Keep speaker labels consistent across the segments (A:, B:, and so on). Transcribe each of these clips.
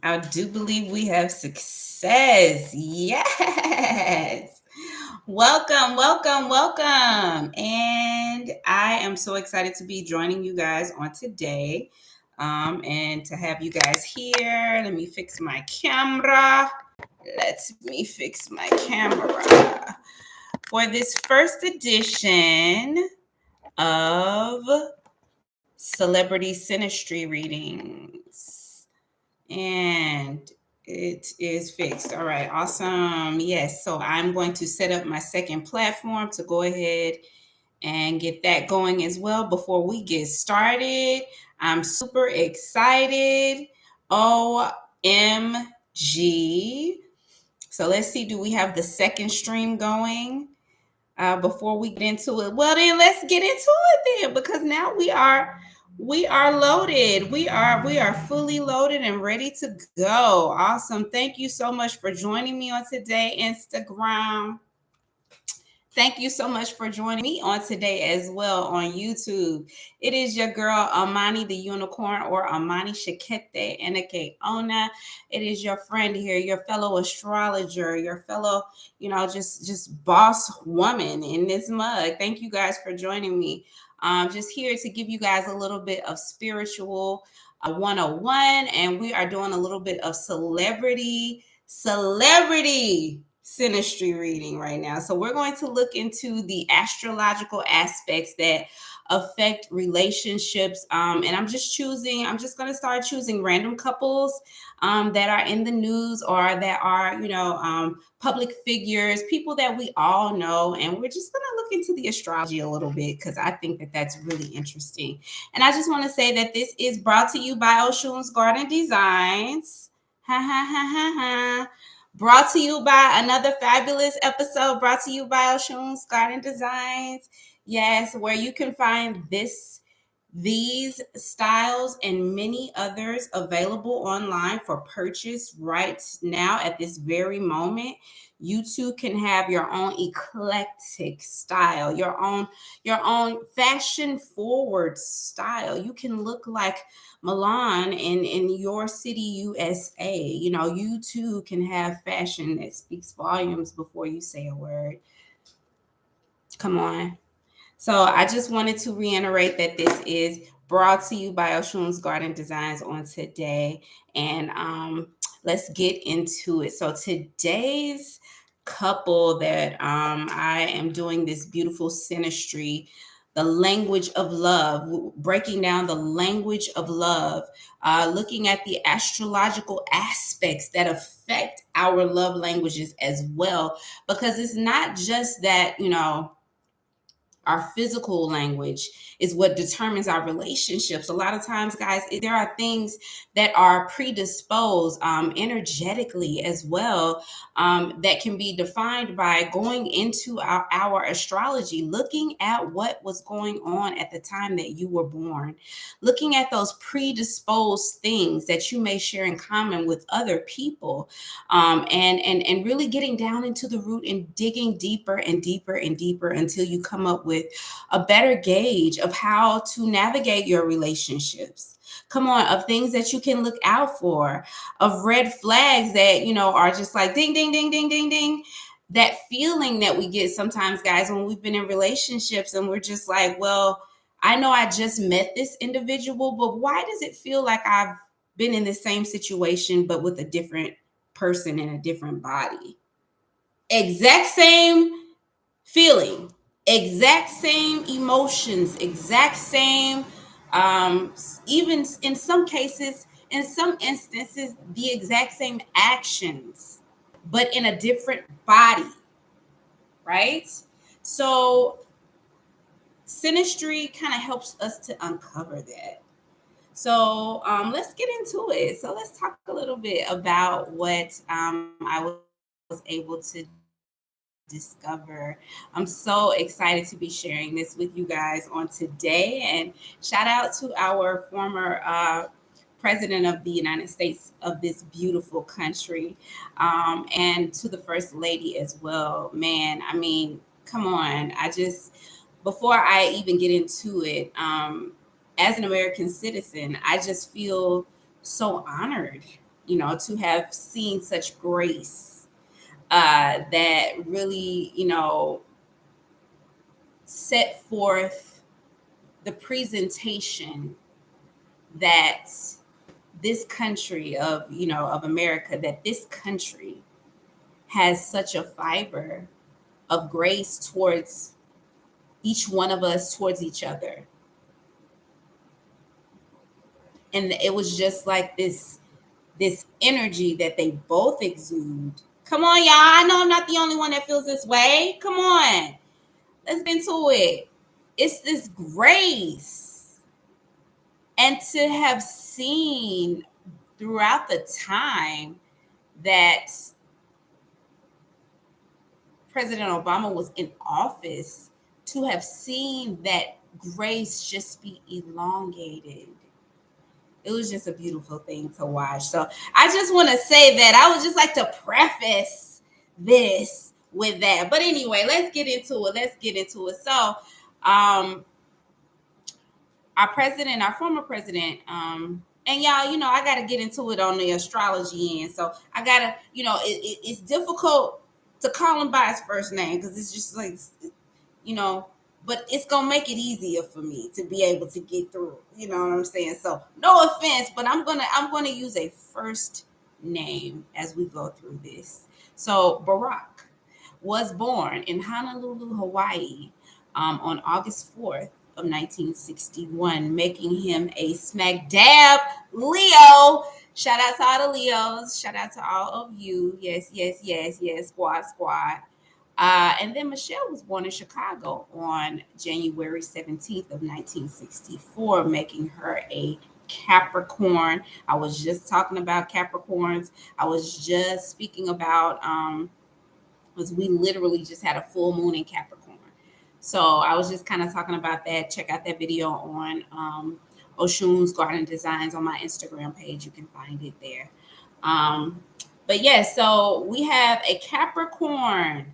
A: I do believe we have success. Yes. Welcome, welcome, welcome. And I am so excited to be joining you guys on today and to have you guys here. Let me fix my camera. Let me fix my camera for this first edition of Celebrity Synastry readings. And it is fixed. All right, awesome. Yes, so I'm going to set up my second platform to go ahead and get that going as well. Before we get started, I'm super excited. OMG. So let's see, do we have the second stream going? Before we get into it, well then let's get into it then, because now we are loaded. We are fully loaded and ready to go. Awesome. Thank you so much for joining me on today, Instagram. Thank you so much for joining me on today as well on YouTube. It is your girl Amani the Unicorn, or Amani Shakete Eneke Ona. It is your friend here, your fellow astrologer, your fellow, just boss woman in this mug. Thank you guys for joining me. Just here to give you guys a little bit of spiritual 101, and we are doing a little bit of celebrity synastry reading right now. So we're going to look into the astrological aspects that affect relationships. And I'm just going to start choosing random couples that are in the news, or that are, public figures, people that we all know. And we're just going to look into the astrology a little bit, because I think that that's really interesting. And I just want to say that this is brought to you by Oshun's Garden Designs. Ha ha ha ha ha. Brought to you by another fabulous episode, brought to you by Oshun's Garden Designs. Yes, where you can find these styles and many others available online for purchase right now at this very moment. You too can have your own eclectic style, your own fashion forward style. You can look like Milan in your city, USA. You too can have fashion that speaks volumes before you say a word. Come on. So I just wanted to reiterate that this is brought to you by Oshun's Garden Designs on today. And let's get into it. So today's couple that I am doing this beautiful synastry, the language of love, breaking down the language of love, looking at the astrological aspects that affect our love languages as well. Because it's not just that, our physical language is what determines our relationships. A lot of times, guys, there are things that are predisposed energetically as well, that can be defined by going into our astrology, looking at what was going on at the time that you were born, looking at those predisposed things that you may share in common with other people, and really getting down into the root and digging deeper and deeper and deeper until you come up with a better gauge of how to navigate your relationships. Come on, of things that you can look out for, of red flags that, are just like ding, ding, ding, ding, ding, ding. That feeling that we get sometimes, guys, when we've been in relationships and we're just like, well, I know I just met this individual, but why does it feel like I've been in the same situation, but with a different person in a different body? Exact same feeling, exact same emotions, exact same, even in some cases, in some instances, the exact same actions, but in a different body, right? So synastry kind of helps us to uncover that. So let's get into it. So let's talk a little bit about what I was able to discover. I'm so excited to be sharing this with you guys on today. And shout out to our former president of the United States of this beautiful country, and to the first lady as well. Man, I mean, come on. Before I even get into it, as an American citizen, I just feel so honored. to have seen such grace that really, set forth the presentation that this country of America, that this country has such a fiber of grace towards each one of us, towards each other. And it was just like this energy that they both exude. Come on, y'all. I know I'm not the only one that feels this way. Come on. Let's get into it. It's this grace. And to have seen throughout the time that President Obama was in office, to have seen that grace just be elongated. It was just a beautiful thing to watch. So I just want to say that I would just like to preface this with that. But anyway, let's get into it. So our former president, and y'all, I got to get into it on the astrology end. So I got to, it's difficult to call him by his first name because it's just like, but it's going to make it easier for me to be able to get through. You know what I'm saying? So no offense, but I'm going to use a first name as we go through this. So Barack was born in Honolulu, Hawaii, on August 4th of 1961, making him a smack dab Leo. Shout out to all the Leos. Shout out to all of you. Yes, squad. And then Michelle was born in Chicago on January 17th of 1964, making her a Capricorn. I was just talking about Capricorns. I was just speaking about was we literally just had a full moon in Capricorn. So I was just kind of talking about that. Check out that video on Oshun's Garden Designs on my Instagram page. You can find it there. But yes, so we have a Capricorn,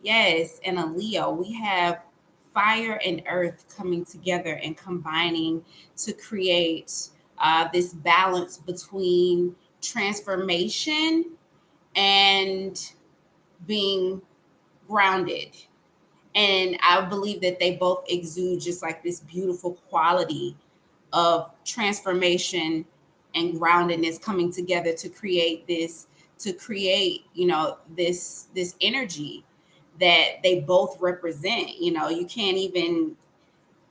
A: yes, and a Leo. We have fire and earth coming together and combining to create this balance between transformation and being grounded. And I believe that they both exude just like this beautiful quality of transformation and groundedness coming together to create this energy that they both represent. You can't even,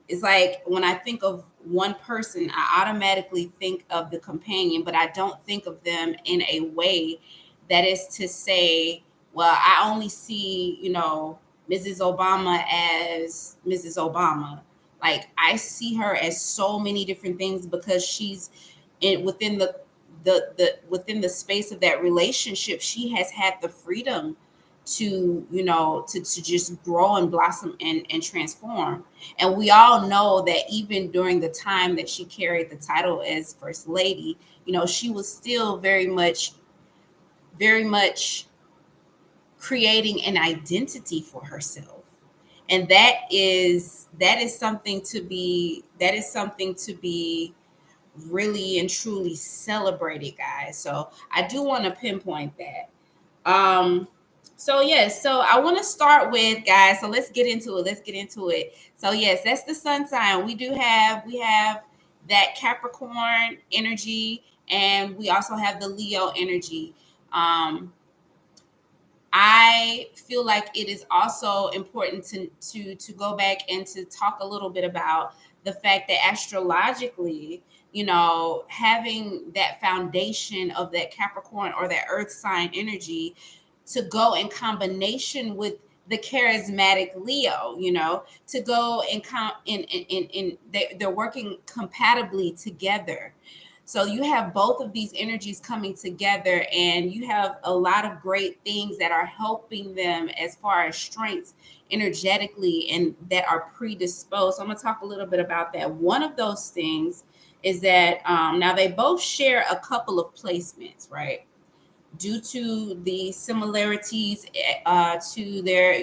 A: it's like when I think of one person, I automatically think of the companion, but I don't think of them in a way that is to say, well, I only see, Mrs. Obama as Mrs. Obama. Like I see her as so many different things because she's within within the space of that relationship. She has had the freedom to to just grow and blossom and transform. And we all know that even during the time that she carried the title as first lady, she was still very much creating an identity for herself. And that is something to be really and truly celebrated, guys. So I do want to pinpoint that. So yes, so I want to start with, guys, so let's get into it. So yes, that's the sun sign. We have that Capricorn energy, and we also have the Leo energy. I feel like it is also important to go back and to talk a little bit about the fact that astrologically, having that foundation of that Capricorn or that earth sign energy to go in combination with the charismatic Leo, to go they're working compatibly together. So you have both of these energies coming together, and you have a lot of great things that are helping them as far as strengths energetically and that are predisposed. So I'm going to talk a little bit about that. One of those things is that now they both share a couple of placements, right? Due to the similarities to their,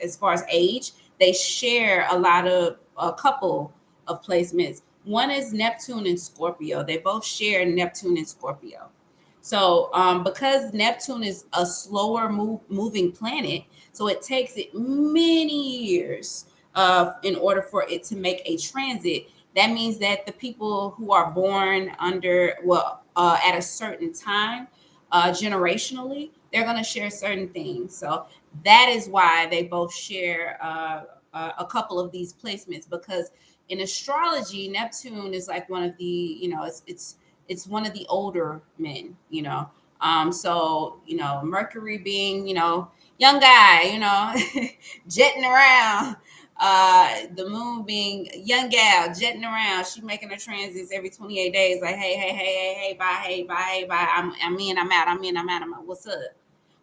A: as far as age, they share a couple of placements. One is Neptune and Scorpio. They both share Neptune and Scorpio. So because Neptune is a slower moving planet, so it takes it many years in order for it to make a transit. That means that the people who are born under, well, at a certain time, generationally, they're going to share certain things. So that is why they both share a couple of these placements, because in astrology, Neptune is like one of the, it's one of the older men, so, Mercury being, young guy, jetting around. The moon being young gal jetting around. She making her transits every 28 days. Like, hey, hey, hey, hey, hey, bye, hey, bye, hey, bye. I'm in, I'm out, I'm in, I'm out, I'm out. What's up?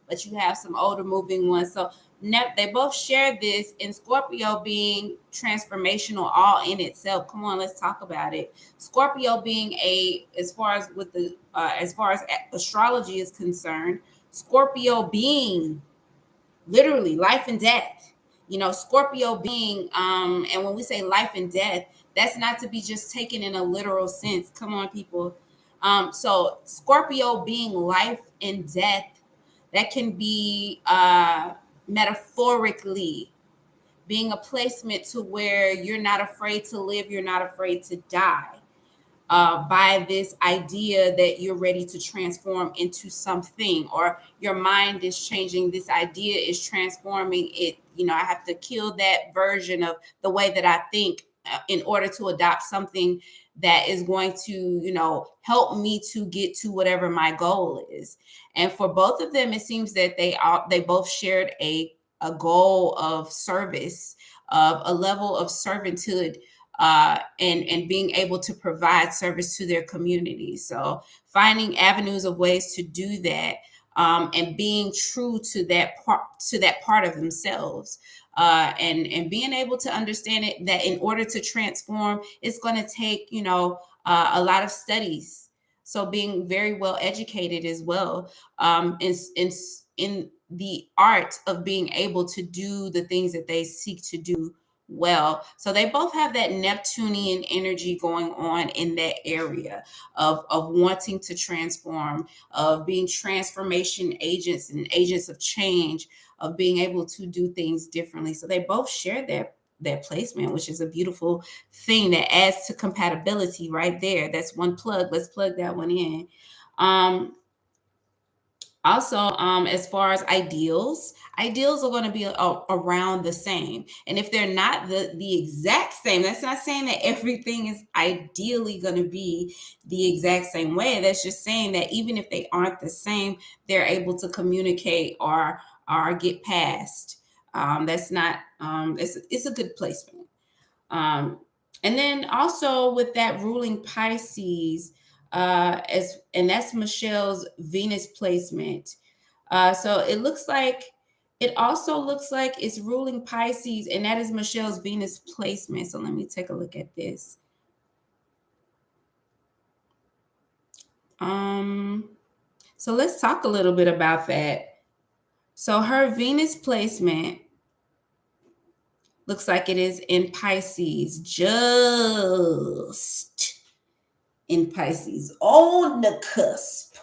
A: But you have some older moving ones. So they both share this, in Scorpio being transformational all in itself. Come on, let's talk about it. Scorpio being as far as with the as far as astrology is concerned, Scorpio being literally life and death. Scorpio being, and when we say life and death, that's not to be just taken in a literal sense. Come on, people. So Scorpio being life and death, that can be metaphorically being a placement to where you're not afraid to live, you're not afraid to die, by this idea that you're ready to transform into something, or your mind is changing. This idea is transforming it. I have to kill that version of the way that I think, in order to adopt something that is going to, help me to get to whatever my goal is. And for both of them, it seems that they both shared a goal of service, of a level of servanthood, and being able to provide service to their community. So finding avenues of ways to do that, and being true to that part of themselves, and being able to understand it, that in order to transform, it's going to take, a lot of studies. So being very well educated as well, in the art of being able to do the things that they seek to do well. So they both have that Neptunian energy going on in that area of wanting to transform, of being transformation agents and agents of change, of being able to do things differently. So they both share that placement, which is a beautiful thing that adds to compatibility right there. That's one plug. Let's plug that one in. Um, Also, as far as ideals are going to be around the same. And if they're not the exact same, that's not saying that everything is ideally going to be the exact same way. That's just saying that even if they aren't the same, they're able to communicate or get past. That's not. It's a good placement. Um, and then also with that ruling Pisces, and that's Michelle's Venus placement. So it also looks like it's ruling Pisces, and that is Michelle's Venus placement. So let me take a look at this. So let's talk a little bit about that. So her Venus placement looks like it is in Pisces, just in Pisces, on the cusp.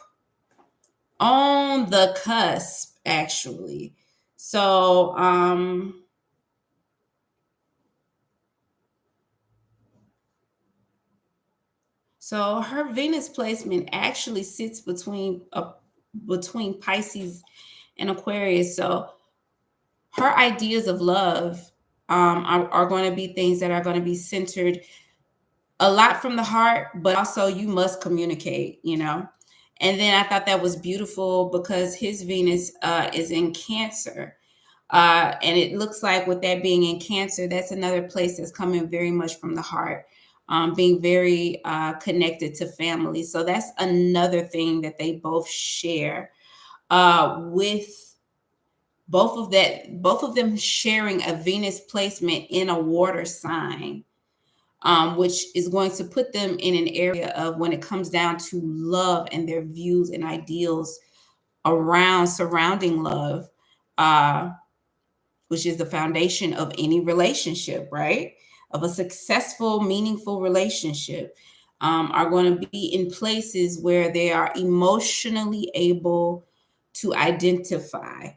A: On the cusp, actually. So, her Venus placement actually sits between Pisces and Aquarius. So her ideas of love, are going to be things that are going to be centered a lot from the heart, but also you must communicate. And then I thought that was beautiful because his Venus is in Cancer. And it looks like with that being in Cancer, that's another place that's coming very much from the heart, being very connected to family. So that's another thing that they both share, with both of them sharing a Venus placement in a water sign, which is going to put them in an area of, when it comes down to love and their views and ideals around surrounding love, which is the foundation of any relationship, right? Of a successful, meaningful relationship. are going to be in places where they are emotionally able to identify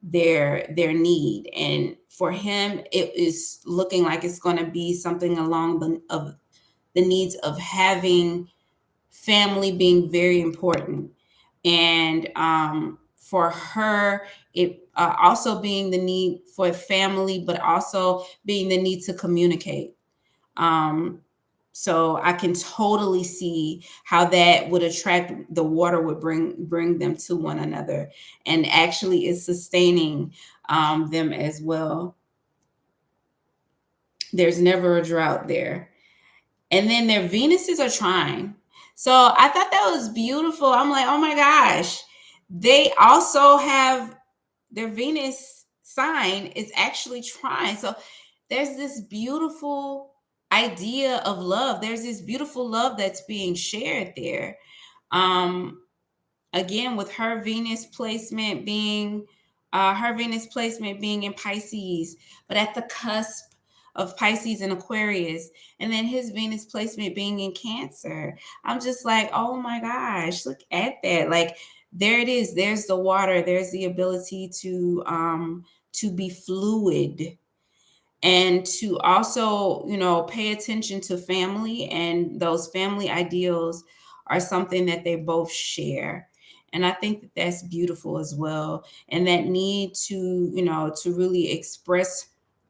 A: their need. And for him, it is looking like it's going to be something along the needs of having family being very important. And for her, it also being the need for family, but also being the need to communicate. um, so I can totally see how that would attract, the water would bring them to one another, and actually is sustaining them as well. There's never a drought there. And then their Venuses are trine. So I thought that was beautiful. I'm like, oh my gosh. They also have their Venus sign is actually trine. So there's this beautiful idea of love. There's this beautiful love that's being shared there. Um, Again, with her Venus placement being in Pisces, but at the cusp of Pisces and Aquarius, and then his Venus placement being in Cancer. I'm just like, oh my gosh, look at that. Like, there it is. There's the water. There's the ability to be fluid, and to also, pay attention to family, and those family ideals are something that they both share. And I think that that's beautiful as well, and that need to really express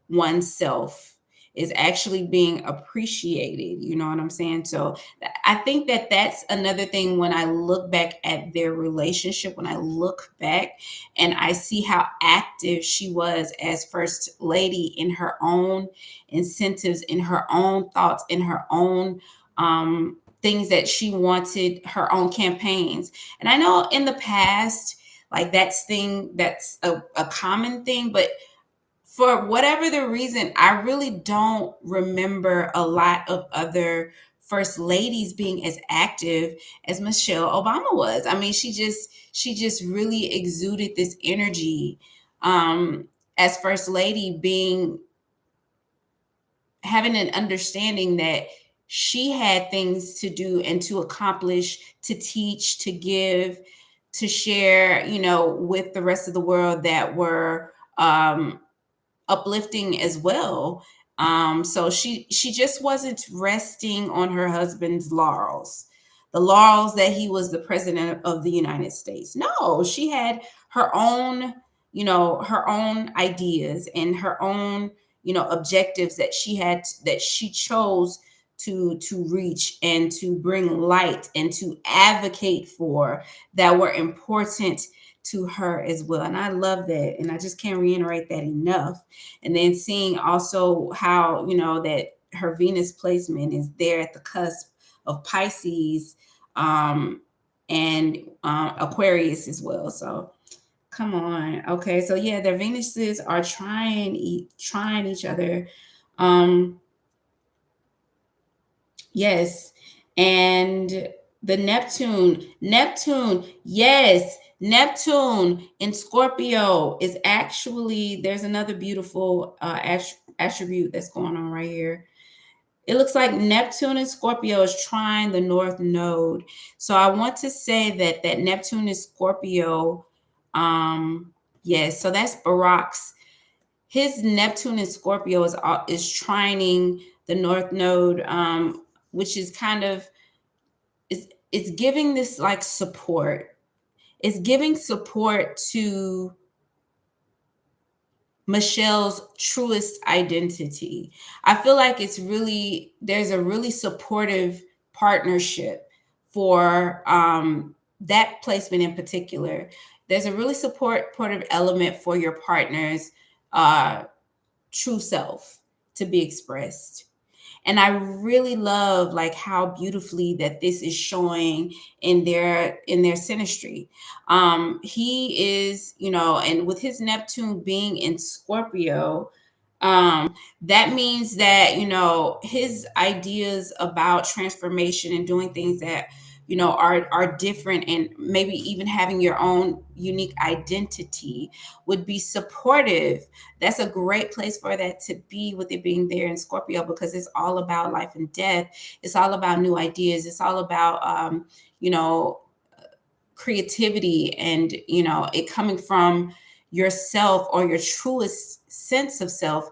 A: oneself is actually being appreciated. You know what I'm saying? So I think that that's another thing. When I look back at their relationship, when I look back and I see how active she was as first lady in her own incentives, in her own thoughts, in her own things that she wanted, her own campaigns. And I know in the past, like, that's a common thing, but for whatever the reason, I really don't remember a lot of other first ladies being as active as Michelle Obama was. I mean, she just really exuded this energy as first lady, being having an understanding that she had things to do and to accomplish, to teach, to give, to share, with the rest of the world, that were uplifting as well. So she just wasn't resting on her husband's laurels, the laurels that he was the president of the United States. No, she had her own, her own ideas and her own, objectives that she chose to reach and to bring light and to advocate for, that were important to her as well. And I love that. And I just can't reiterate that enough. And then seeing also how, that her Venus placement is there at the cusp of Pisces and Aquarius as well. So come on. Okay. So yeah, their Venuses are trying each other. Yes. And the Neptune, yes. Neptune in Scorpio is actually, there's another beautiful attribute that's going on right here. It looks like Neptune in Scorpio is trying the North Node. So I want to say that Neptune in Scorpio, yes, so that's Barack's. His Neptune in Scorpio is trining the North Node, which is kind of, it's giving this like support. It's giving support to Michelle's truest identity. I feel like there's a really supportive partnership for that placement in particular. There's a really supportive element for your partner's true self to be expressed. And I really love like how beautifully that this is showing in their synastry. He is, and with his Neptune being in Scorpio, that means that, his ideas about transformation and doing things that are different, and maybe even having your own unique identity would be supportive. That's a great place for that to be, with it being there in Scorpio, because it's all about life and death. It's all about new ideas. It's all about you know creativity, and it coming from yourself, or your truest sense of self,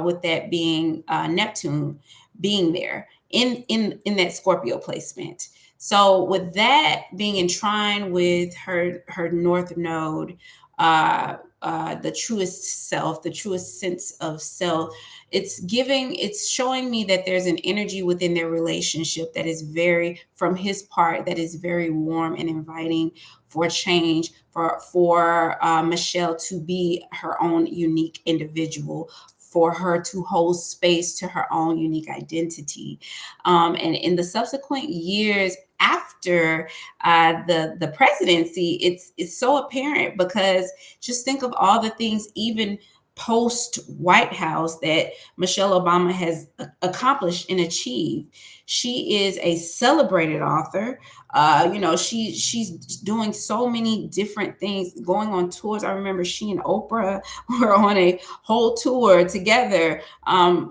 A: with that being Neptune being there in that Scorpio placement. So with that being in trine with her north node, the truest self, the truest sense of self, it's showing me that there's an energy within their relationship that is very, from his part, that is very warm and inviting for change, for Michelle to be her own unique individual, for her to hold space to her own unique identity. And in the subsequent years after the presidency, it's so apparent, because just think of all the things, even post White House, that Michelle Obama has accomplished and achieved. She is a celebrated author. She's doing so many different things, going on tours. I remember she and Oprah were on a whole tour together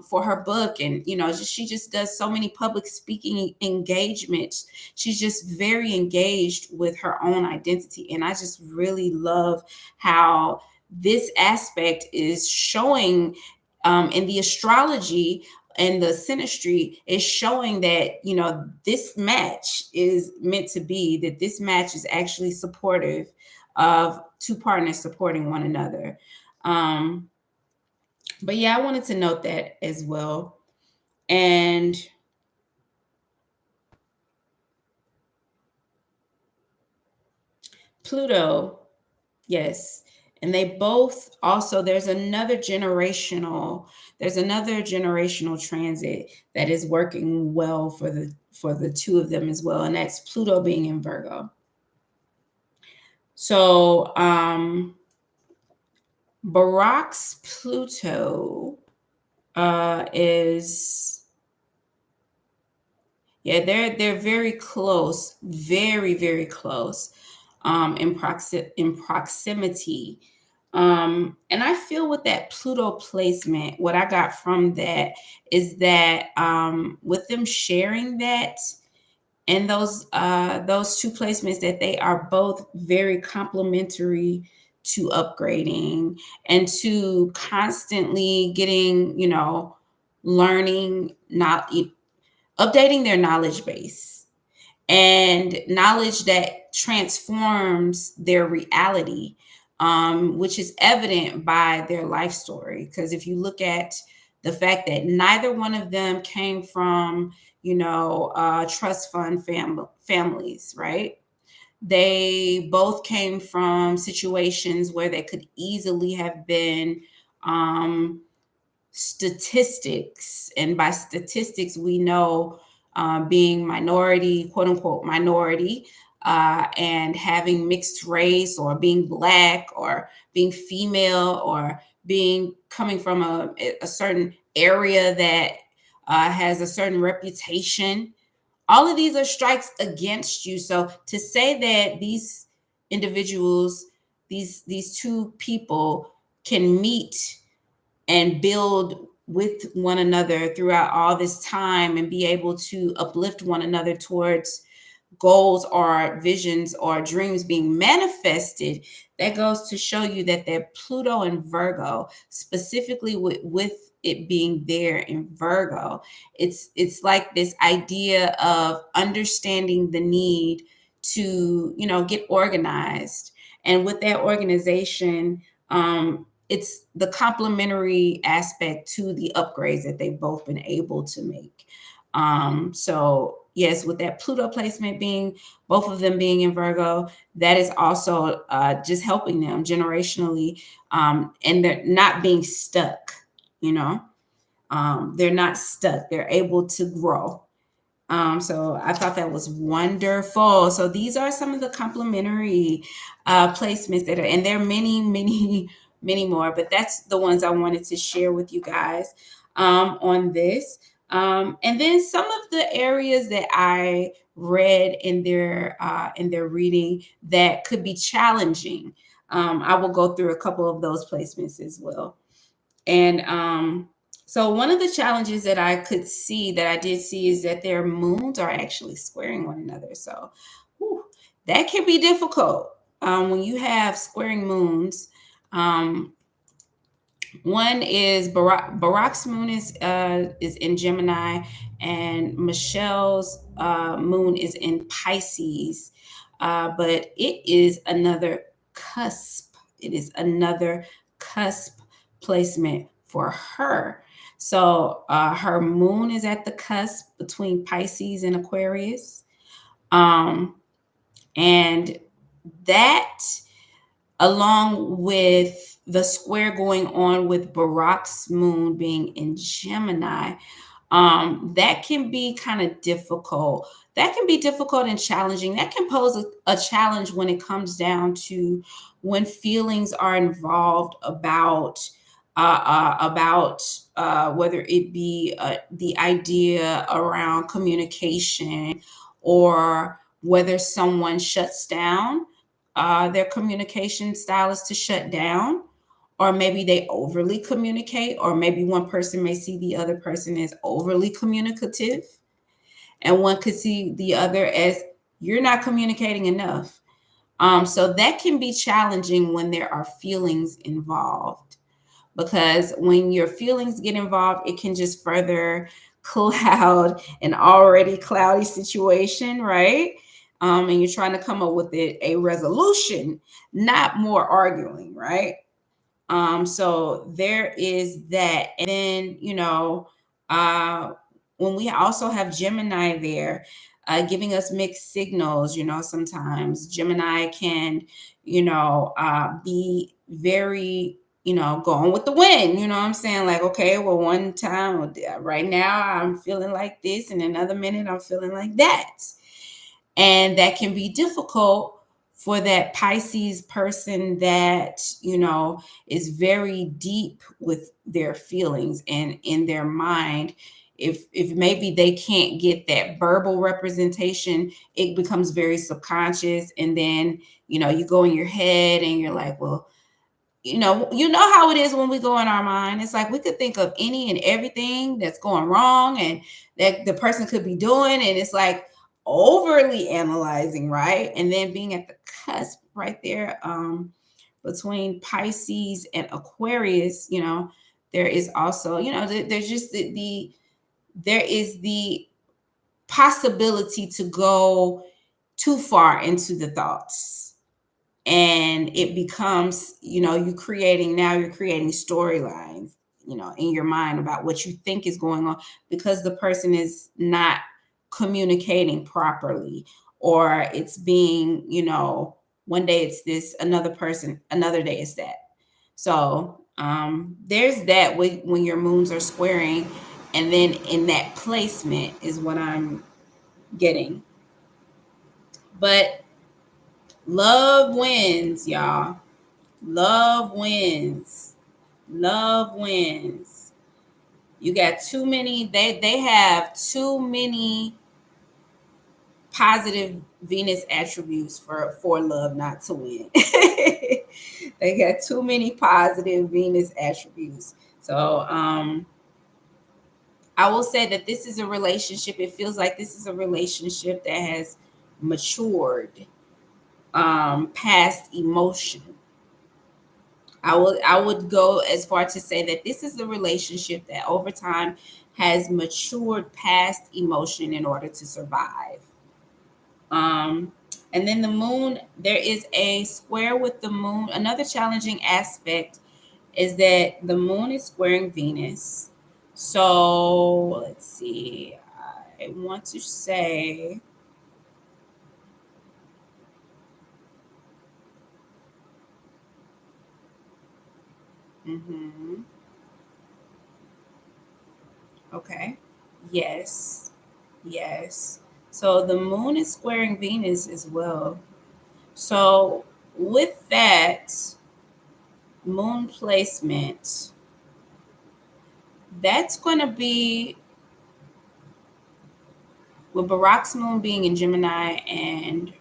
A: for her book, and she just does so many public speaking engagements. She's just very engaged with her own identity, and I just really love how this aspect is showing in the astrology, and the synastry is showing that this match is meant to be, that this match is actually supportive of two partners supporting one another. But yeah, I wanted to note that as well. And Pluto, yes. And they both also, there's another generational transit that is working well for the two of them as well, and that's Pluto being in Virgo. So Barack's Pluto is, yeah, they're very close, very, very close in proximity. And I feel with that Pluto placement, what I got from that is that with them sharing that, and those two placements, that they are both very complementary to upgrading and to constantly getting, learning, not updating their knowledge base, and knowledge that transforms their reality, which is evident by their life story. Because if you look at the fact that neither one of them came from, trust fund families, right? They both came from situations where they could easily have been statistics. And by statistics, we know being minority, quote unquote, minority, and having mixed race, or being Black, or being female, or being coming from a certain area that has a certain reputation. All of these are strikes against you. So to say that these individuals, these two people can meet and build with one another throughout all this time, and be able to uplift one another towards goals or visions or dreams being manifested, that goes to show you that that Pluto and Virgo, specifically with it being there in Virgo, it's like this idea of understanding the need to get organized, and with that organization, it's the complementary aspect to the upgrades that they've both been able to make. So yes, with that Pluto placement being, both of them being in Virgo, that is also just helping them generationally, and they're not being stuck. They're not stuck. They're able to grow. So I thought that was wonderful. So these are some of the complementary placements that are, and there are many, many, many more, but that's the ones I wanted to share with you guys on this. And then some of the areas that I read in their reading that could be challenging. I will go through a couple of those placements as well. And so one of the challenges that I could see that I did see is that their moons are actually squaring one another. So whew, that can be difficult when you have squaring moons. Um, One is Barack's moon is in Gemini, and Michelle's moon is in Pisces. But it is another cusp. It is another cusp placement for her. So her moon is at the cusp between Pisces and Aquarius. Um, and that along with the square going on with Barack's moon being in Gemini, that can be kind of difficult. That can be difficult and challenging. That can pose a challenge when it comes down to when feelings are involved about whether it be the idea around communication, or whether someone shuts down their communication style is to shut down, or maybe they overly communicate, or maybe one person may see the other person as overly communicative, and one could see the other as you're not communicating enough. So that can be challenging when there are feelings involved, because when your feelings get involved, it can just further cloud an already cloudy situation, right? And you're trying to come up with a resolution, not more arguing, right? So there is that. And then, uh, when we also have Gemini there, giving us mixed signals, sometimes Gemini can, be very, going with the wind, you know what I'm saying? Like, okay, well, one time, right now, I'm feeling like this, and another minute, I'm feeling like that. And that can be difficult for that Pisces person that, is very deep with their feelings and in their mind. If maybe they can't get that verbal representation, it becomes very subconscious. And then, you go in your head and you're like, well, you know how it is when we go in our mind. It's like we could think of any and everything that's going wrong and that the person could be doing, and it's like overly analyzing, right? And then being at the cusp right there, between Pisces and Aquarius, there is also, there's just there is the possibility to go too far into the thoughts, and it becomes, you're creating storylines, in your mind about what you think is going on, because the person is not communicating properly, or it's being, one day it's this, another person, another day it's that. So there's that when your moons are squaring, and then in that placement is what I'm getting. But love wins, y'all. Love wins. Love wins. You got too many, they have too many positive Venus attributes for love not to win. They got too many positive Venus attributes. So I will say that this is a relationship. It feels like this is a relationship that has matured past emotion. I would go as far to say that this is a relationship that over time has matured past emotion in order to survive. Um, and then the moon, there is a square with the moon. Another challenging aspect is that the moon is squaring Venus. So let's see. I want to say, mhm, okay, yes, yes. So the moon is squaring Venus as well. So with that moon placement, that's going to be with Barack's moon being in Gemini, and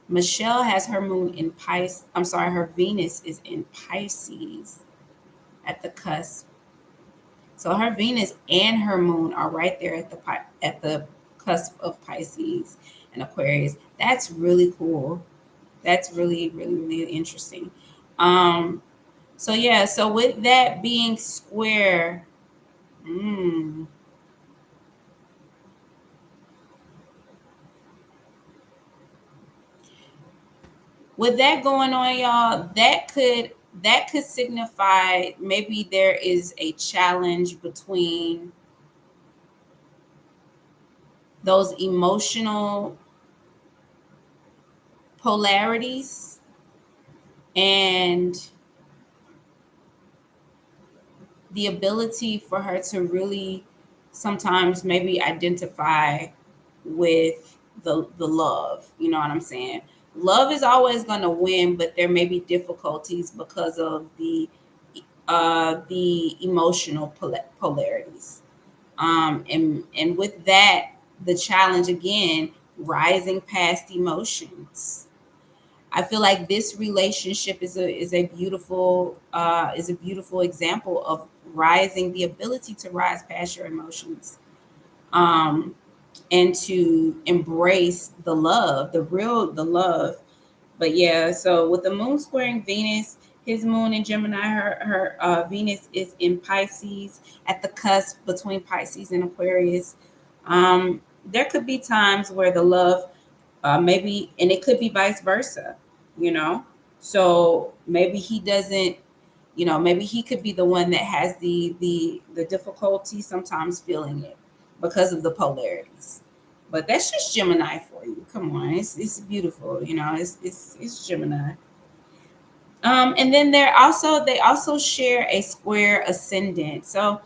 A: Michelle has her moon in Pisces. I'm sorry, her Venus is in Pisces at the cusp. So her Venus and her moon are right there at the cusp of Pisces and Aquarius. That's really cool. That's really, really, really interesting. Um, so yeah, so with that being square, mm, with that going on, y'all, that could signify maybe there is a challenge between those emotional polarities and the ability for her to really sometimes maybe identify with the love. You know what I'm saying? Love is always going to win, but there may be difficulties because of the emotional polarities. And with that, the challenge again, rising past emotions. I feel like this relationship is a beautiful example of rising, the ability to rise past your emotions, um, and to embrace the love. But yeah, so with the moon squaring Venus, his moon in Gemini, her Venus is in Pisces at the cusp between Pisces and Aquarius. Um, there could be times where the love, maybe, and it could be vice versa, you know. So maybe he doesn't, maybe he could be the one that has the difficulty sometimes feeling it because of the polarities. But that's just Gemini for you. Come on, it's beautiful, it's Gemini. And then they also share a square ascendant. So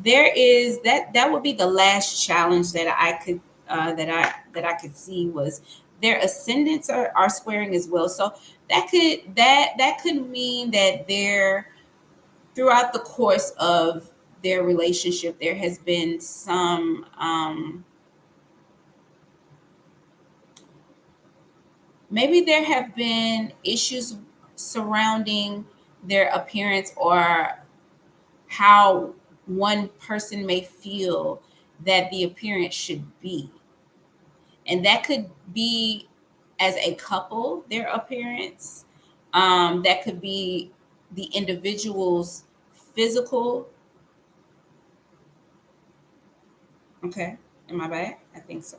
A: there is that would be the last challenge that I could that I could see was their ascendants are squaring as well. So that could mean that they're throughout the course of their relationship there has been some maybe there have been issues surrounding their appearance or how one person may feel that the appearance should be. And that could be as a couple, their appearance. That could be the individual's physical. Okay. Am I bad? I think so.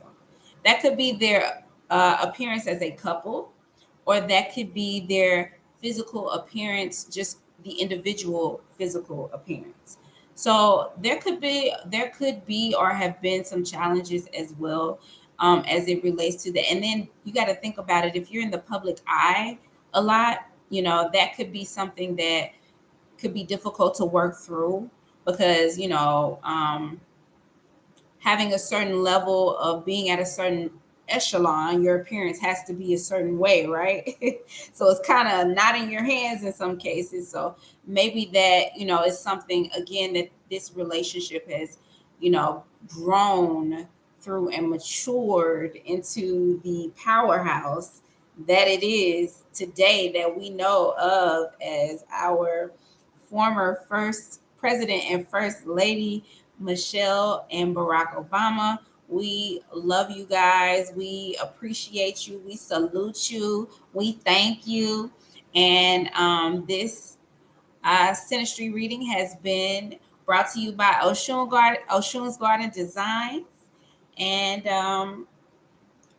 A: That could be their appearance as a couple, or that could be their physical appearance, just the individual physical appearance. So there could be or have been some challenges as well, as it relates to that. And then you got to think about it. If you're in the public eye a lot, that could be something that could be difficult to work through because having a certain level of being at a certain echelon, your appearance has to be a certain way, right? So it's kind of not in your hands in some cases. So maybe that, is something again that this relationship has, you know, grown through and matured into the powerhouse that it is today that we know of as our former first president and first lady, Michelle and Barack Obama. We love you guys. We appreciate you. We salute you. We thank you. And this Synastry reading has been brought to you by Oshun's Garden Designs. And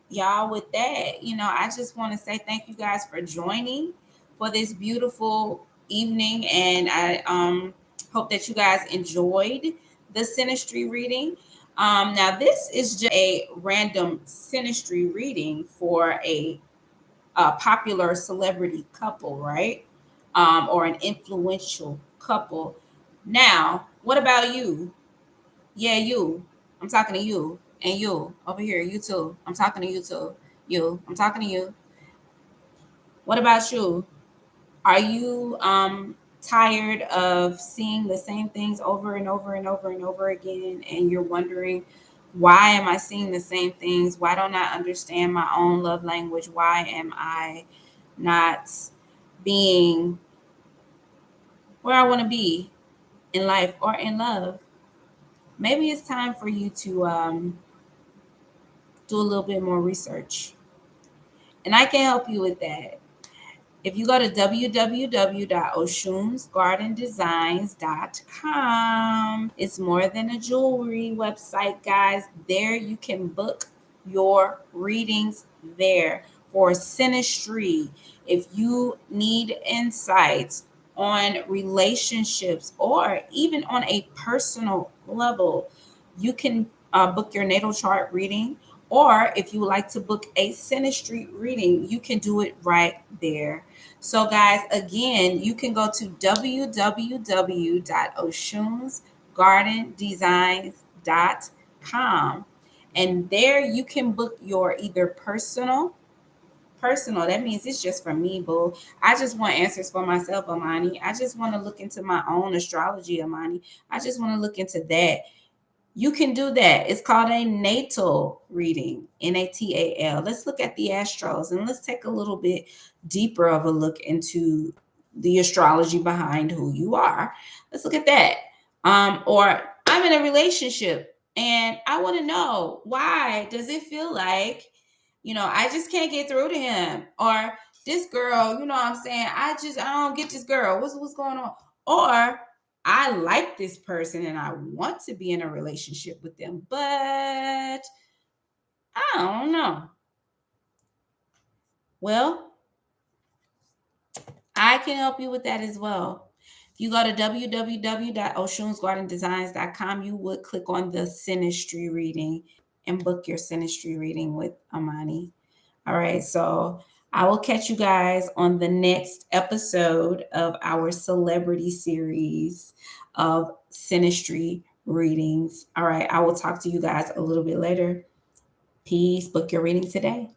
A: y'all, with that, I just want to say thank you guys for joining for this beautiful evening. And I hope that you guys enjoyed the Synastry reading. Now, this is just a random Synastry reading for a popular celebrity couple, right? Or an influential couple. Now, what about you? Yeah, you. I'm talking to you. And you over here, you too. I'm talking to you too. You. I'm talking to you. What about you? Are you tired of seeing the same things over and over and over and over again, and you're wondering Why am I seeing the same things? Why don't I understand my own love language? Why am I not being where I want to be in life or in love? Maybe it's time for you to do a little bit more research. And I can help you with that. If you go to www.oshun'sgardendesigns.com, it's more than a jewelry website, guys. There you can book your readings there for synastry. If you need insights on relationships or even on a personal level, you can book your natal chart reading. Or if you would like to book a synastry reading, you can do it right there. So, guys, again, you can go to www.oshun'sgardendesigns.com, and there you can book your either personal, that means it's just for me, boo. I just want answers for myself, Amani. I just want to look into my own astrology, Amani. I just want to look into that. You can do that. It's called a natal reading, Natal. Let's look at the astros and let's take a little bit deeper of a look into the astrology behind who you are. Let's look at that. Or I'm in a relationship and I want to know, why does it feel like, I just can't get through to him? Or this girl, what I'm saying, I don't get this girl. What's going on? Or I like this person and I want to be in a relationship with them, but I don't know. Well, I can help you with that as well. If you go to www.oshun'sgardendesigns.com, you would click on the synastry reading and book your synastry reading with Amani. All right, so I will catch you guys on the next episode of our celebrity series of synastry readings. All right, I will talk to you guys a little bit later. Peace. Book your reading today.